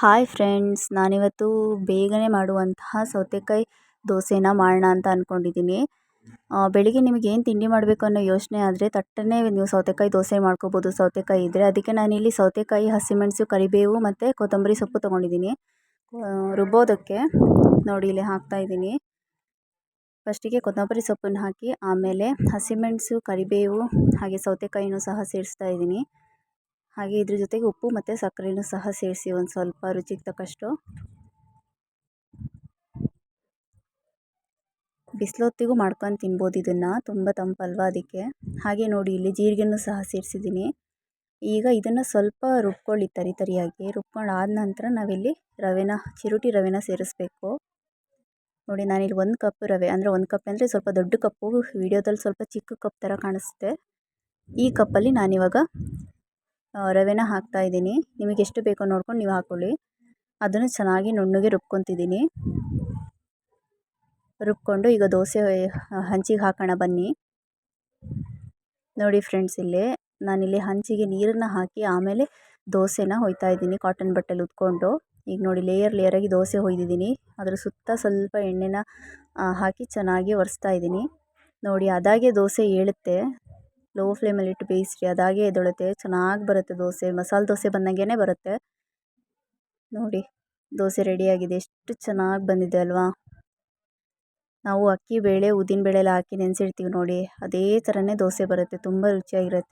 Hi friends, ನಾನಿವತ್ತು ಬೇಗನೆ ಮಾಡುವಂತಹ ಸೌತೆಕಾಯಿ ದೋಸೆನ ಮಾಡೋಣ ಅಂತ ಅಂದ್ಕೊಂಡಿದ್ದೀನಿ. ಬೆಳಿಗ್ಗೆ ನಿಮಗೇನು ತಿಂಡಿ ಮಾಡಬೇಕು ಅನ್ನೋ ಯೋಚನೆ ಆದರೆ ತಟ್ಟನೆ ನೀವು ಸೌತೆಕಾಯಿ ದೋಸೆ ಮಾಡ್ಕೋಬೋದು, ಸೌತೆಕಾಯಿ ಇದ್ದರೆ. ಅದಕ್ಕೆ ನಾನಿಲ್ಲಿ ಸೌತೆಕಾಯಿ, ಹಸಿಮೆಣಸು, ಕರಿಬೇವು ಮತ್ತು ಕೊತ್ತಂಬರಿ ಸೊಪ್ಪು ತೊಗೊಂಡಿದ್ದೀನಿ ರುಬ್ಬೋದಕ್ಕೆ. ನೋಡಿ ಇಲ್ಲಿ ಹಾಕ್ತಾಯಿದ್ದೀನಿ. ಫಸ್ಟಿಗೆ ಕೊತ್ತಂಬರಿ ಸೊಪ್ಪನ್ನು ಹಾಕಿ ಆಮೇಲೆ ಹಸಿಮೆಣಸು, ಕರಿಬೇವು ಹಾಗೆ ಸೌತೆಕಾಯಿನೂ ಸಹ ಸೇರಿಸ್ತಾ ಇದ್ದೀನಿ. ಹಾಗೆ ಇದ್ರ ಜೊತೆಗೆ ಉಪ್ಪು ಮತ್ತು ಸಕ್ಕರೆನೂ ಸಹ ಸೇರಿಸಿ ಒಂದು ಸ್ವಲ್ಪ ರುಚಿಗೆ ತಕ್ಕಷ್ಟು. ಬಿಸಿಲೊತ್ತಿಗೂ ಮಾಡ್ಕೊಂಡು ತಿನ್ಬೋದು ಇದನ್ನು, ತುಂಬ ತಂಪಲ್ವ ಅದಕ್ಕೆ. ಹಾಗೆ ನೋಡಿ ಇಲ್ಲಿ ಜೀರಿಗೆನೂ ಸಹ ಸೇರಿಸಿದ್ದೀನಿ. ಈಗ ಇದನ್ನು ಸ್ವಲ್ಪ ರುಬ್ಕೊಳ್ಳಿ, ತರಿಯಾಗಿ ರುಬ್ಕೊಂಡು ಆದ ನಂತರ ನಾವಿಲ್ಲಿ ಚಿರೋಟಿ ರವೆನ ಸೇರಿಸ್ಬೇಕು. ನೋಡಿ ನಾನಿಲ್ಲಿ 1 ಕಪ್ ರವೆ, ಅಂದರೆ 1 ಕಪ್ ಅಂದರೆ ಸ್ವಲ್ಪ ದೊಡ್ಡ ಕಪ್ಪು, ವಿಡಿಯೋದಲ್ಲಿ ಸ್ವಲ್ಪ ಚಿಕ್ಕ ಕಪ್ ಥರ ಕಾಣಿಸುತ್ತೆ. ಈ ಕಪ್ಪಲ್ಲಿ ನಾನಿವಾಗ ರವೆನ ಹಾಕ್ತಾಯಿದ್ದೀನಿ. ನಿಮಗೆ ಎಷ್ಟು ಬೇಕೋ ನೋಡ್ಕೊಂಡು ನೀವು ಹಾಕ್ಕೊಳ್ಳಿ. ಅದನ್ನು ಚೆನ್ನಾಗಿ ನುಣ್ಣಗೆ ರುಬ್ಕೊತಿದ್ದೀನಿ. ರುಬ್ಕೊಂಡು ಈಗ ದೋಸೆ ಹಂಚಿಗೆ ಹಾಕೋಣ ಬನ್ನಿ. ನೋಡಿ ಫ್ರೆಂಡ್ಸ್, ನಾನಿಲ್ಲಿ ಹಂಚಿಗೆ ನೀರನ್ನು ಹಾಕಿ ಆಮೇಲೆ ದೋಸೆನ ಹೊಯ್ತಾ ಇದ್ದೀನಿ ಕಾಟನ್ ಬಟ್ಟೆಲಿ ಉತ್ಕೊಂಡು. ಈಗ ನೋಡಿ ಲೇಯರಾಗಿ ದೋಸೆ ಹೊಯ್ದಿದ್ದೀನಿ. ಅದರ ಸುತ್ತ ಸ್ವಲ್ಪ ಎಣ್ಣೆನ ಹಾಕಿ ಚೆನ್ನಾಗಿ ಒರೆಸ್ತಾ ಇದ್ದೀನಿ. ನೋಡಿ ಅದಾಗೆ ದೋಸೆ ಏಳುತ್ತೆ. ಲೋ ಫ್ಲೇಮಲ್ಲಿ ಇಟ್ಟು ಬೇಯಿಸ್ರಿ, ಅದಾಗೆ ಎದ್ದೇಳುತ್ತೆ. ಚೆನ್ನಾಗಿ ಬರುತ್ತೆ ದೋಸೆ, ಮಸಾಲೆ ದೋಸೆ ಬಂದಂಗೆ ಬರುತ್ತೆ. ನೋಡಿ ದೋಸೆ ರೆಡಿಯಾಗಿದೆ, ಎಷ್ಟು ಚೆನ್ನಾಗಿ ಬಂದಿದೆ ಅಲ್ವಾ. ನಾವು ಅಕ್ಕಿ ಬೇಳೆ, ಉದ್ದಿನ ಬೇಳೆ ಎಲ್ಲ ಹಾಕಿ ನೆನೆಸಿರ್ತೀವಿ ನೋಡಿ, ಅದೇ ಥರನೇ ದೋಸೆ ಬರುತ್ತೆ, ತುಂಬ ರುಚಿಯಾಗಿರುತ್ತೆ.